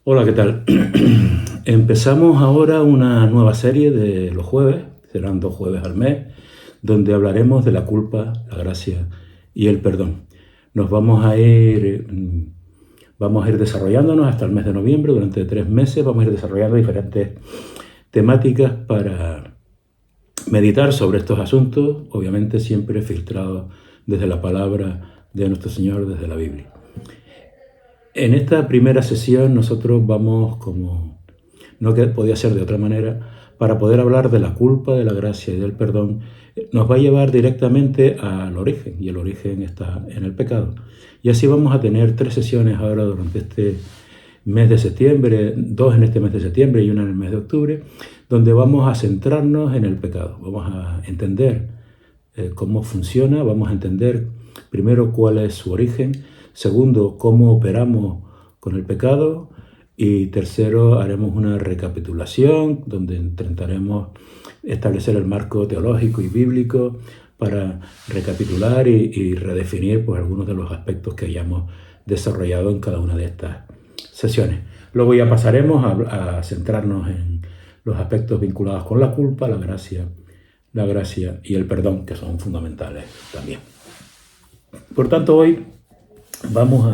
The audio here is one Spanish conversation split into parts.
Hola, ¿qué tal? Empezamos ahora una nueva serie de los jueves, serán 2 jueves al mes, donde hablaremos de la culpa, la gracia y el perdón. Nos vamos a ir desarrollándonos hasta el mes de noviembre, durante 3 meses vamos a ir desarrollando diferentes temáticas para meditar sobre estos asuntos, obviamente siempre filtrados desde la palabra de nuestro Señor, desde la Biblia. En esta primera sesión nosotros vamos, como no podía ser de otra manera, para poder hablar de la culpa, de la gracia y del perdón, nos va a llevar directamente al origen, y el origen está en el pecado. Y así vamos a tener 3 sesiones ahora durante este mes de septiembre, 2 en este mes de septiembre y una en el mes de octubre, donde vamos a centrarnos en el pecado. Vamos a entender cómo funciona, vamos a entender primero cuál es su origen, segundo cómo operamos con el pecado y tercero haremos una recapitulación donde intentaremos establecer el marco teológico y bíblico para recapitular y redefinir pues, algunos de los aspectos que hayamos desarrollado en cada una de estas sesiones. Luego ya pasaremos a centrarnos en los aspectos vinculados con la culpa, la gracia y el perdón, que son fundamentales también. Por tanto, hoy vamos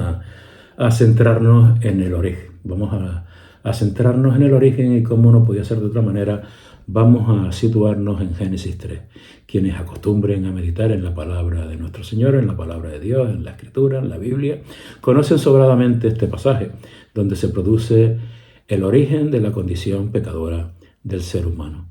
a centrarnos en el origen. Vamos a centrarnos en el origen y, como no podía ser de otra manera, vamos a situarnos en Génesis 3. Quienes acostumbren a meditar en la palabra de nuestro Señor, en la palabra de Dios, en la Escritura, en la Biblia, conocen sobradamente este pasaje, donde se produce el origen de la condición pecadora del ser humano.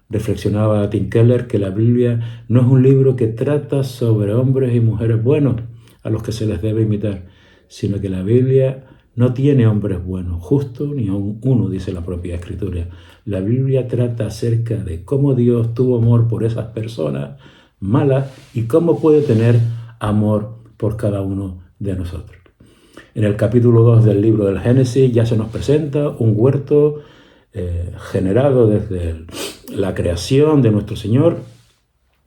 Reflexionaba Tim Keller que la Biblia no es un libro que trata sobre hombres y mujeres buenos a los que se les debe imitar, sino que la Biblia no tiene hombres buenos, justos, ni aun uno, dice la propia Escritura. La Biblia trata acerca de cómo Dios tuvo amor por esas personas malas y cómo puede tener amor por cada uno de nosotros. En el capítulo 2 del libro del Génesis ya se nos presenta un huerto generado desde la creación de nuestro Señor,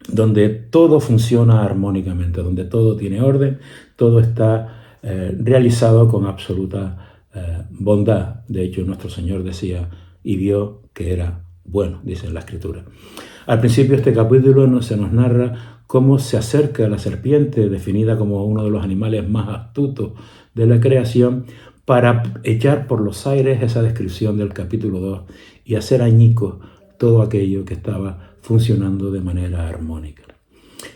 donde todo funciona armónicamente, donde todo tiene orden, todo está realizado con absoluta bondad. De hecho, nuestro Señor decía, y vio que era bueno, dice en la Escritura. Al principio de este capítulo se nos narra cómo se acerca la serpiente, definida como uno de los animales más astutos de la creación, para echar por los aires esa descripción del capítulo 2 y hacer añicos todo aquello que estaba funcionando de manera armónica.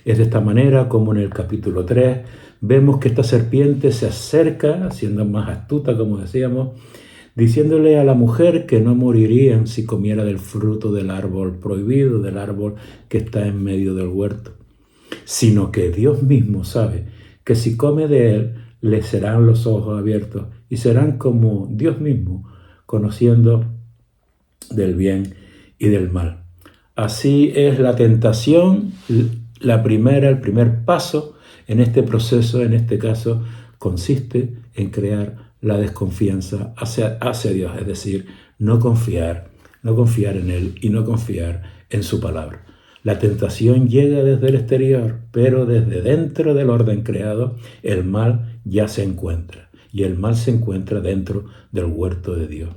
Es de esta manera como en el capítulo 3 vemos que esta serpiente se acerca, siendo más astuta, como decíamos, diciéndole a la mujer que no morirían si comiera del fruto del árbol prohibido, del árbol que está en medio del huerto, sino que Dios mismo sabe que si come de él, le serán los ojos abiertos y serán como Dios mismo, conociendo del bien y del mal. Así es la tentación, el primer paso en este proceso, en este caso, consiste en crear la desconfianza hacia Dios, es decir, no confiar en Él y no confiar en su palabra. La tentación llega desde el exterior, pero desde dentro del orden creado, el mal ya se encuentra, y el mal se encuentra dentro del huerto de Dios.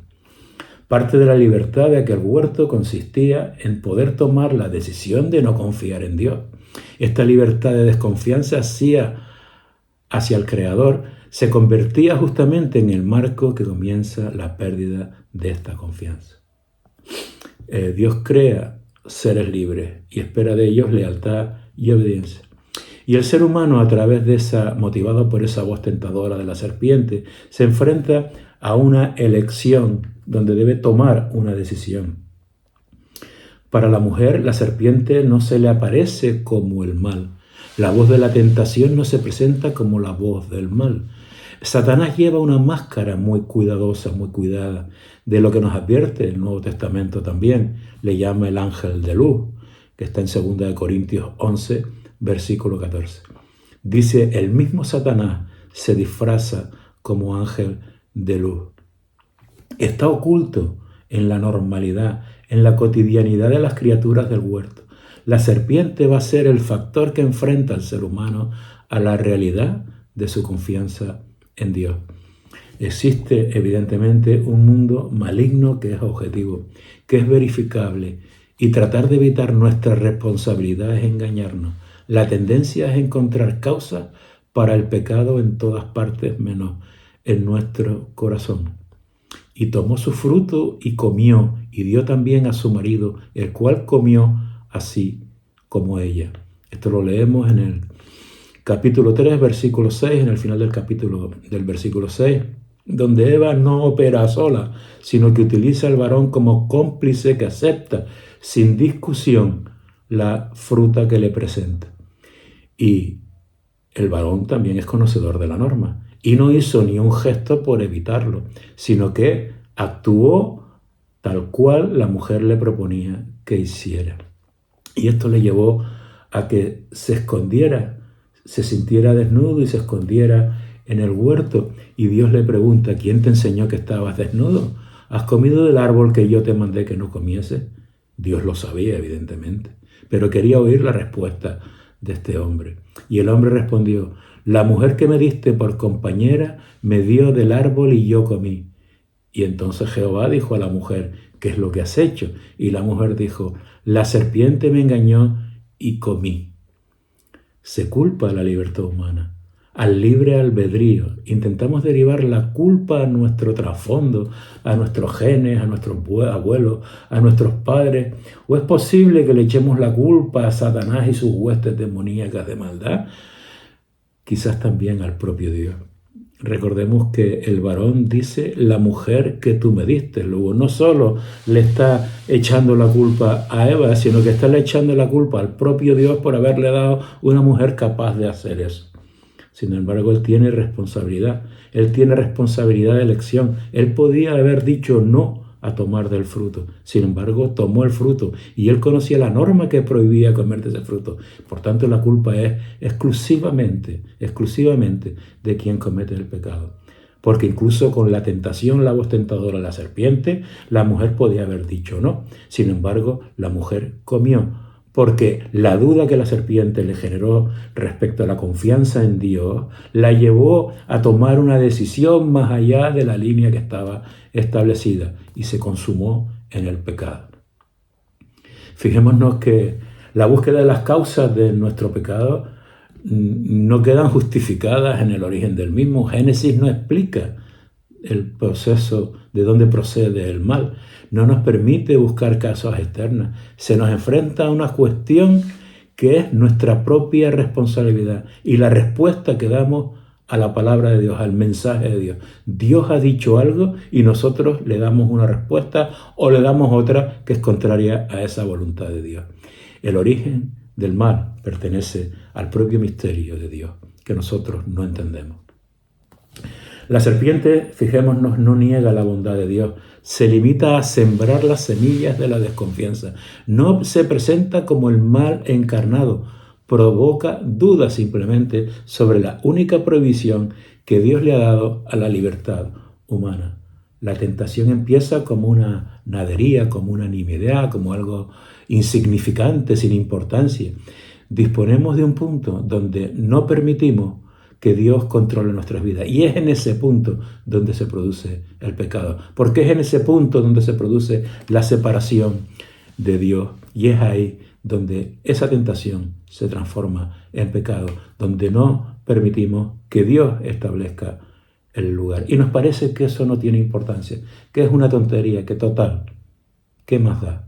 Parte de la libertad de aquel huerto consistía en poder tomar la decisión de no confiar en Dios. Esta libertad de desconfianza hacia el Creador se convertía justamente en el marco que comienza la pérdida de esta confianza. Dios crea seres libres y espera de ellos lealtad y obediencia. Y el ser humano, motivado por esa voz tentadora de la serpiente, se enfrenta a una elección donde debe tomar una decisión. Para la mujer, la serpiente no se le aparece como el mal. La voz de la tentación no se presenta como la voz del mal. Satanás lleva una máscara muy cuidadosa, muy cuidada, de lo que nos advierte el Nuevo Testamento también. Le llama el ángel de luz, que está en 2 Corintios 11, versículo 14. Dice, el mismo Satanás se disfraza como ángel de luz. Está oculto en la normalidad, en la cotidianidad de las criaturas del huerto. La serpiente va a ser el factor que enfrenta al ser humano a la realidad de su confianza en Dios. Existe evidentemente un mundo maligno que es objetivo, que es verificable, y tratar de evitar nuestra responsabilidad es engañarnos. La tendencia es encontrar causas para el pecado en todas partes menos en nuestro corazón. Y tomó su fruto y comió, y dio también a su marido, el cual comió así como ella. Esto lo leemos en el capítulo 3, versículo 6, en el final del versículo 6, donde Eva no opera sola, sino que utiliza al varón como cómplice que acepta sin discusión la fruta que le presenta. Y el varón también es conocedor de la norma y no hizo ni un gesto por evitarlo, sino que actuó tal cual la mujer le proponía que hiciera. Y esto le llevó a que se escondiera, se sintiera desnudo y se escondiera en el huerto. Y Dios le pregunta: ¿quién te enseñó que estabas desnudo? ¿Has comido del árbol que yo te mandé que no comieses? Dios lo sabía, evidentemente, pero quería oír la respuesta de este hombre. Y el hombre respondió: la mujer que me diste por compañera me dio del árbol y yo comí. Y entonces Jehová dijo a la mujer: ¿qué es lo que has hecho? Y la mujer dijo: la serpiente me engañó y comí. Se culpa a la libertad humana, al libre albedrío. Intentamos derivar la culpa a nuestro trasfondo, a nuestros genes, a nuestros abuelos, a nuestros padres. ¿O es posible que le echemos la culpa a Satanás y sus huestes demoníacas de maldad? Quizás también al propio Dios. Recordemos que el varón dice: la mujer que tú me diste. Luego no solo le está echando la culpa a Eva, sino que está le echando la culpa al propio Dios por haberle dado una mujer capaz de hacer eso. Sin embargo, él tiene responsabilidad. Él tiene responsabilidad de elección. Él podía haber dicho no a tomar del fruto. Sin embargo, tomó el fruto y él conocía la norma que prohibía comer de ese fruto. Por tanto, la culpa es exclusivamente de quien comete el pecado. Porque incluso con la tentación, la voz tentadora de la serpiente, la mujer podía haber dicho no. Sin embargo, la mujer comió. Porque la duda que la serpiente le generó respecto a la confianza en Dios la llevó a tomar una decisión más allá de la línea que estaba establecida y se consumó en el pecado. Fijémonos que la búsqueda de las causas de nuestro pecado no quedan justificadas en el origen del mismo. Génesis no explica el proceso de dónde procede el mal. No nos permite buscar causas externas. Se nos enfrenta a una cuestión que es nuestra propia responsabilidad y la respuesta que damos a la palabra de Dios, al mensaje de Dios. Dios ha dicho algo y nosotros le damos una respuesta o le damos otra que es contraria a esa voluntad de Dios. El origen del mal pertenece al propio misterio de Dios que nosotros no entendemos. La serpiente, fijémonos, no niega la bondad de Dios, se limita a sembrar las semillas de la desconfianza. No se presenta como el mal encarnado, provoca dudas simplemente sobre la única provisión que Dios le ha dado a la libertad humana. La tentación empieza como una nadería, como una nimiedad, como algo insignificante, sin importancia. Disponemos de un punto donde no permitimos que Dios controle nuestras vidas. Y es en ese punto donde se produce el pecado. Porque es en ese punto donde se produce la separación de Dios. Y es ahí donde esa tentación se transforma en pecado. Donde no permitimos que Dios establezca el lugar. Y nos parece que eso no tiene importancia. Que es una tontería, que total. ¿Qué más da?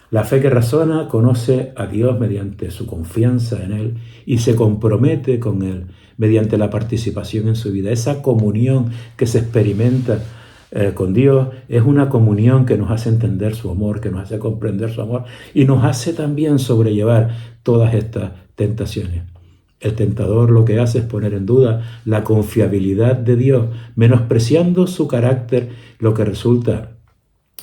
La fe que razona conoce a Dios mediante su confianza en Él y se compromete con Él mediante la participación en su vida. Esa comunión que se experimenta con Dios es una comunión que nos hace entender su amor, que nos hace comprender su amor y nos hace también sobrellevar todas estas tentaciones. El tentador lo que hace es poner en duda la confiabilidad de Dios, menospreciando su carácter, lo que resulta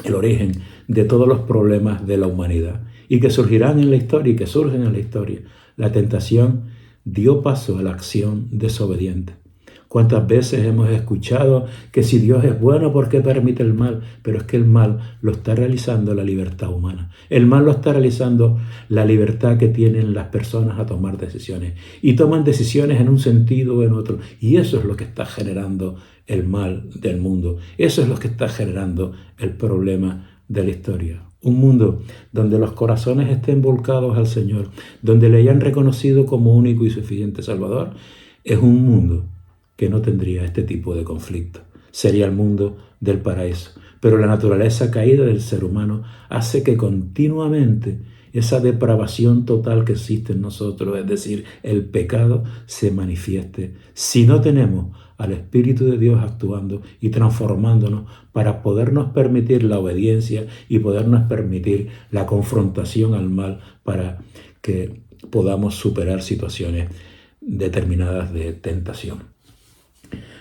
el origen de todos los problemas de la humanidad y que surgirán en la historia y que surgen en la historia. La tentación dio paso a la acción desobediente. ¿Cuántas veces hemos escuchado que si Dios es bueno, ¿por qué permite el mal? Pero es que el mal lo está realizando la libertad humana. El mal lo está realizando la libertad que tienen las personas a tomar decisiones. Y toman decisiones en un sentido o en otro. Y eso es lo que está generando el mal del mundo. Eso es lo que está generando el problema de la historia. Un mundo donde los corazones estén volcados al Señor, donde le hayan reconocido como único y suficiente Salvador, es un mundo que no tendría este tipo de conflicto. Sería el mundo del paraíso. Pero la naturaleza caída del ser humano hace que continuamente esa depravación total que existe en nosotros, es decir, el pecado, se manifieste si no tenemos al Espíritu de Dios actuando y transformándonos para podernos permitir la obediencia y podernos permitir la confrontación al mal para que podamos superar situaciones determinadas de tentación.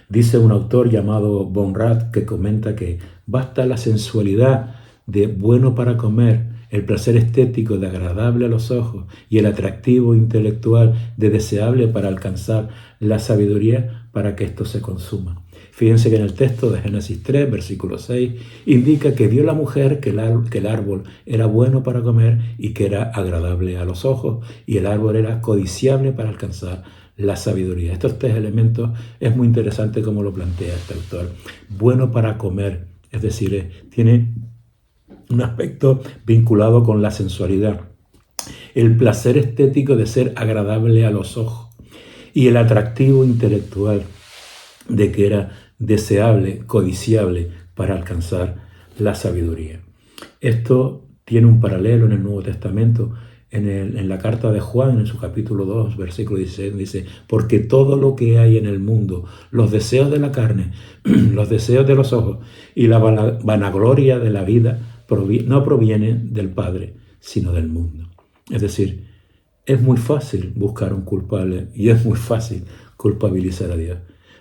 Dice un autor llamado Bonrat que comenta que basta la sensualidad de bueno para comer, el placer estético de agradable a los ojos y el atractivo intelectual de deseable para alcanzar la sabiduría para que esto se consuma. Fíjense que en el texto de Génesis 3, versículo 6, indica que vio la mujer que el árbol era bueno para comer y que era agradable a los ojos, y el árbol era codiciable para alcanzar la sabiduría. Estos tres elementos es muy interesante como lo plantea este autor. Bueno para comer, es decir, tiene un aspecto vinculado con la sensualidad, el placer estético de ser agradable a los ojos y el atractivo intelectual de que era deseable, codiciable para alcanzar la sabiduría. Esto tiene un paralelo en el Nuevo Testamento. En la carta de Juan, en su capítulo 2, versículo 16, dice: porque todo lo que hay en el mundo, los deseos de la carne, los deseos de los ojos y la vanagloria de la vida, no provienen del Padre, sino del mundo. Es decir, es muy fácil buscar un culpable y es muy fácil culpabilizar a Dios,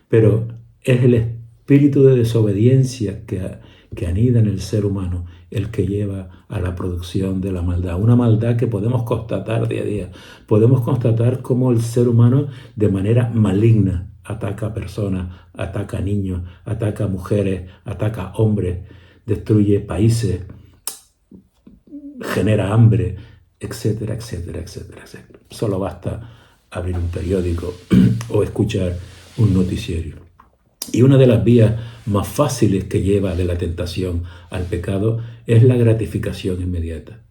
pero es el espíritu de desobediencia que anida en el ser humano el que lleva a la producción de la maldad. Una maldad que podemos constatar día a día. Podemos constatar cómo el ser humano de manera maligna ataca a personas, ataca a niños, ataca a mujeres, ataca a hombres, destruye países, genera hambre, etcétera, etcétera, etcétera, etcétera. Solo basta abrir un periódico o escuchar un noticiero. Y una de las vías más fáciles que lleva de la tentación al pecado es la gratificación inmediata.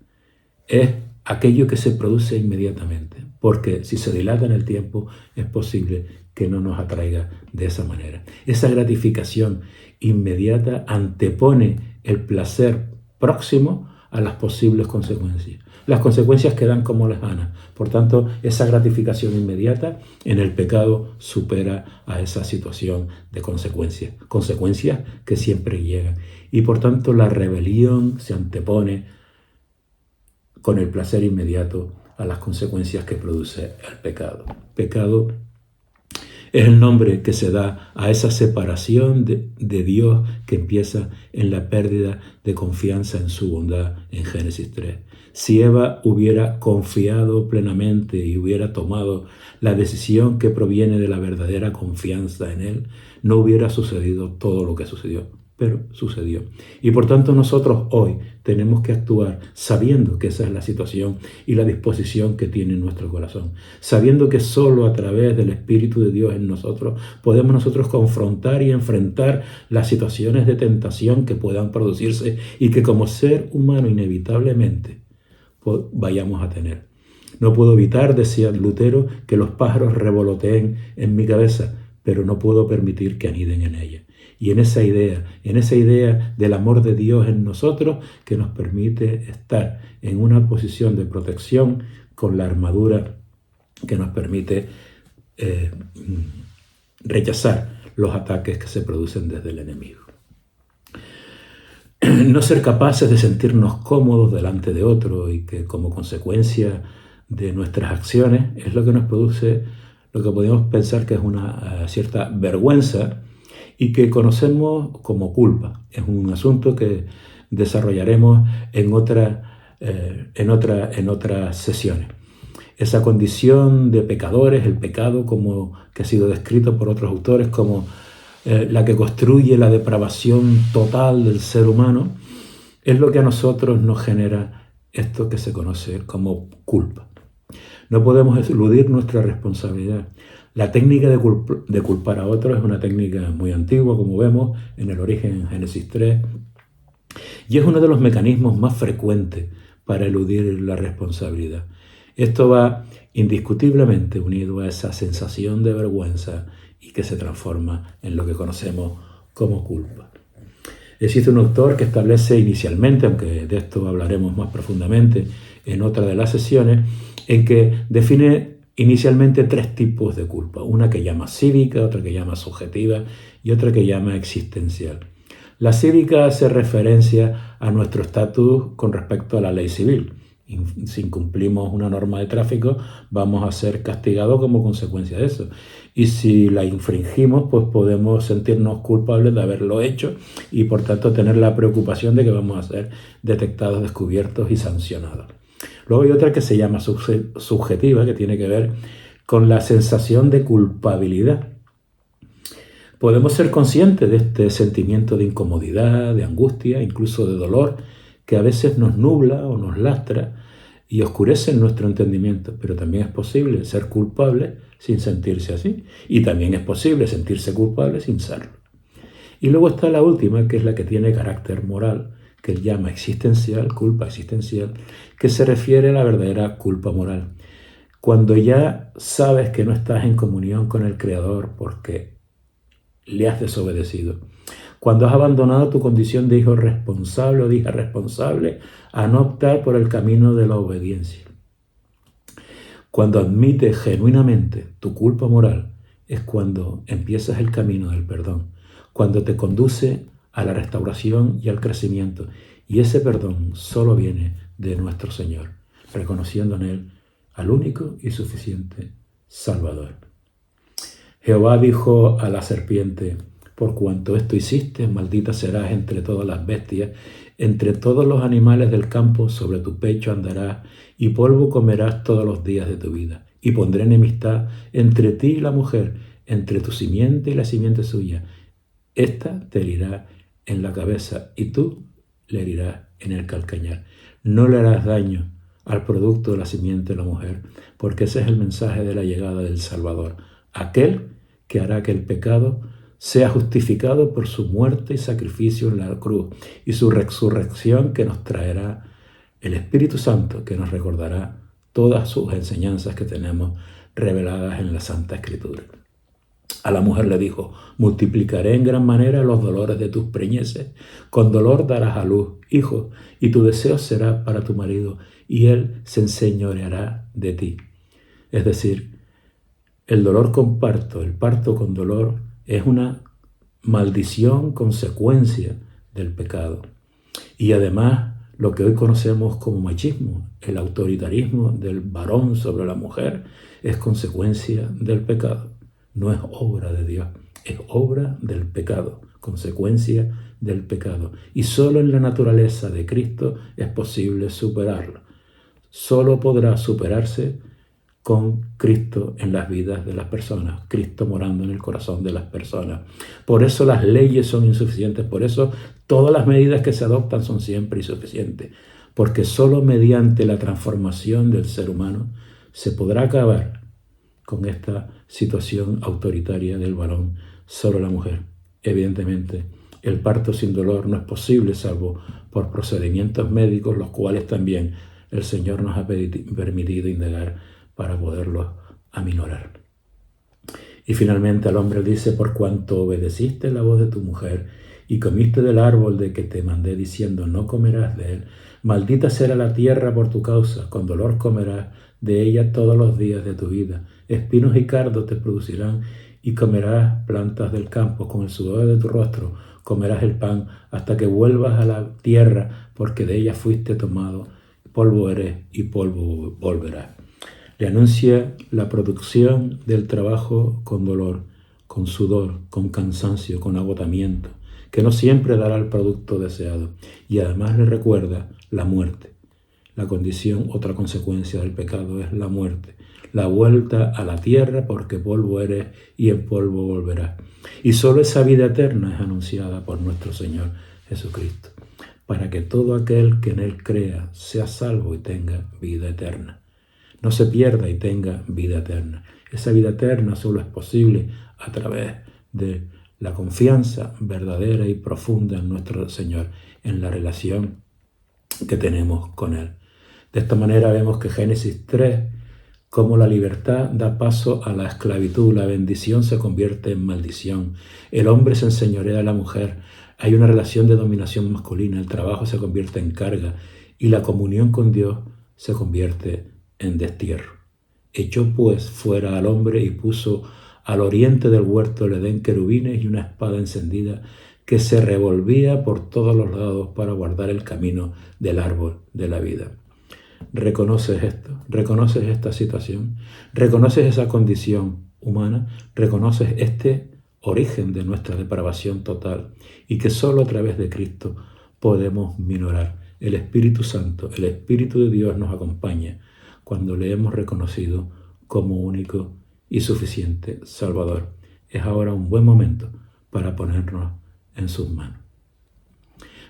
Es aquello que se produce inmediatamente, porque si se dilata en el tiempo es posible que no nos atraiga de esa manera. Esa gratificación inmediata antepone el placer próximo a las posibles consecuencias. Las consecuencias quedan como lejanas. Por tanto, esa gratificación inmediata en el pecado supera a esa situación de consecuencias. Consecuencias que siempre llegan. Y por tanto, la rebelión se antepone con el placer inmediato a las consecuencias que produce el pecado. Pecado es el nombre que se da a esa separación de Dios que empieza en la pérdida de confianza en su bondad en Génesis 3. Si Eva hubiera confiado plenamente y hubiera tomado la decisión que proviene de la verdadera confianza en Él, no hubiera sucedido todo lo que sucedió, pero sucedió. Y por tanto nosotros hoy tenemos que actuar sabiendo que esa es la situación y la disposición que tiene nuestro corazón, sabiendo que solo a través del Espíritu de Dios en nosotros podemos nosotros confrontar y enfrentar las situaciones de tentación que puedan producirse y que como ser humano inevitablemente vayamos a tener. No puedo evitar, decía Lutero, que los pájaros revoloteen en mi cabeza, pero no puedo permitir que aniden en ella. Y en esa idea del amor de Dios en nosotros, que nos permite estar en una posición de protección con la armadura que nos permite rechazar los ataques que se producen desde el enemigo. No ser capaces de sentirnos cómodos delante de otro y que como consecuencia de nuestras acciones es lo que nos produce lo que podemos pensar que es una cierta vergüenza y que conocemos como culpa. Es un asunto que desarrollaremos en otras sesiones. esa condición de pecadores, el pecado como que ha sido descrito por otros autores como la que construye la depravación total del ser humano, es lo que a nosotros nos genera esto que se conoce como culpa. No podemos eludir nuestra responsabilidad. La técnica de culpar a otros es una técnica muy antigua, como vemos en el origen en Génesis 3, y es uno de los mecanismos más frecuentes para eludir la responsabilidad. Esto va indiscutiblemente unido a esa sensación de vergüenza y que se transforma en lo que conocemos como culpa. Existe un autor que establece inicialmente, aunque de esto hablaremos más profundamente en otra de las sesiones, en que define inicialmente 3 tipos de culpa. Una que llama cívica, otra que llama subjetiva y otra que llama existencial. La cívica hace referencia a nuestro estatus con respecto a la ley civil. Si incumplimos una norma de tráfico, vamos a ser castigados como consecuencia de eso. Y si la infringimos, pues podemos sentirnos culpables de haberlo hecho y por tanto tener la preocupación de que vamos a ser detectados, descubiertos y sancionados. Luego hay otra que se llama subjetiva, que tiene que ver con la sensación de culpabilidad. Podemos ser conscientes de este sentimiento de incomodidad, de angustia, incluso de dolor, que a veces nos nubla o nos lastra y oscurece nuestro entendimiento, pero también es posible ser culpable sin sentirse así, y también es posible sentirse culpable sin serlo. Y luego está la última, que es la que tiene carácter moral, que él llama existencial, culpa existencial, que se refiere a la verdadera culpa moral. Cuando ya sabes que no estás en comunión con el Creador porque le has desobedecido, cuando has abandonado tu condición de hijo responsable o de hija responsable a no optar por el camino de la obediencia. Cuando admites genuinamente tu culpa moral es cuando empiezas el camino del perdón, cuando te conduce a la restauración y al crecimiento. Y ese perdón solo viene de nuestro Señor, reconociendo en Él al único y suficiente Salvador. Jehová dijo a la serpiente: por cuanto esto hiciste, maldita serás entre todas las bestias, entre todos los animales del campo, sobre tu pecho andarás, y polvo comerás todos los días de tu vida. Y pondré enemistad entre ti y la mujer, entre tu simiente y la simiente suya. Esta te herirá en la cabeza, y tú le herirás en el calcañar. No le harás daño al producto de la simiente de la mujer, porque ese es el mensaje de la llegada del Salvador, aquel que hará que el pecado sea justificado por su muerte y sacrificio en la cruz, y su resurrección, que nos traerá el Espíritu Santo, que nos recordará todas sus enseñanzas que tenemos reveladas en la Santa Escritura. A la mujer le dijo: multiplicaré en gran manera los dolores de tus preñeces, con dolor darás a luz hijos, y tu deseo será para tu marido, y él se enseñoreará de ti. Es decir, el dolor con parto, el parto con dolor, es una maldición consecuencia del pecado. Y además, lo que hoy conocemos como machismo, el autoritarismo del varón sobre la mujer, es consecuencia del pecado. No es obra de Dios, es obra del pecado, consecuencia del pecado. Y solo en la naturaleza de Cristo es posible superarlo. Solo podrá superarse con Cristo en las vidas de las personas, Cristo morando en el corazón de las personas. Por eso las leyes son insuficientes, por eso todas las medidas que se adoptan son siempre insuficientes, porque solo mediante la transformación del ser humano se podrá acabar con esta situación autoritaria del varón sobre la mujer. Evidentemente, el parto sin dolor no es posible salvo por procedimientos médicos, los cuales también el Señor nos ha permitido indagar para poderlos aminorar. Y finalmente al hombre dice: por cuanto obedeciste la voz de tu mujer y comiste del árbol de que te mandé diciendo: no comerás de él, maldita será la tierra por tu causa, con dolor comerás de ella todos los días de tu vida. Espinos y cardos te producirán y comerás plantas del campo. Con el sudor de tu rostro comerás el pan hasta que vuelvas a la tierra, porque de ella fuiste tomado. Polvo eres y polvo volverás. Le anuncia la producción del trabajo con dolor, con sudor, con cansancio, con agotamiento, que no siempre dará el producto deseado. Y además le recuerda la muerte La condición, otra consecuencia del pecado es la muerte, la vuelta a la tierra, porque polvo eres y en polvo volverás. Y solo esa vida eterna es anunciada por nuestro Señor Jesucristo, para que todo aquel que en Él crea sea salvo y tenga vida eterna. No se pierda y tenga vida eterna. Esa vida eterna solo es posible a través de la confianza verdadera y profunda en nuestro Señor, en la relación que tenemos con Él. De esta manera vemos que Génesis 3, cómo la libertad da paso a la esclavitud, la bendición se convierte en maldición, el hombre se enseñorea de la mujer, hay una relación de dominación masculina, el trabajo se convierte en carga y la comunión con Dios se convierte en destierro. Echó pues fuera al hombre y puso al oriente del huerto del Edén querubines y una espada encendida que se revolvía por todos los lados para guardar el camino del árbol de la vida. ¿Reconoces esto? ¿Reconoces esta situación? ¿Reconoces esa condición humana? ¿Reconoces este origen de nuestra depravación total y que solo a través de Cristo podemos minorar? El Espíritu Santo, el Espíritu de Dios nos acompaña cuando le hemos reconocido como único y suficiente Salvador. Es ahora un buen momento para ponernos en sus manos.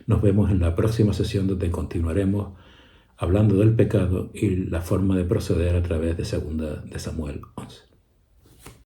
Nos vemos en la próxima sesión donde continuaremos hablando del pecado y la forma de proceder a través de 2 de Samuel 11.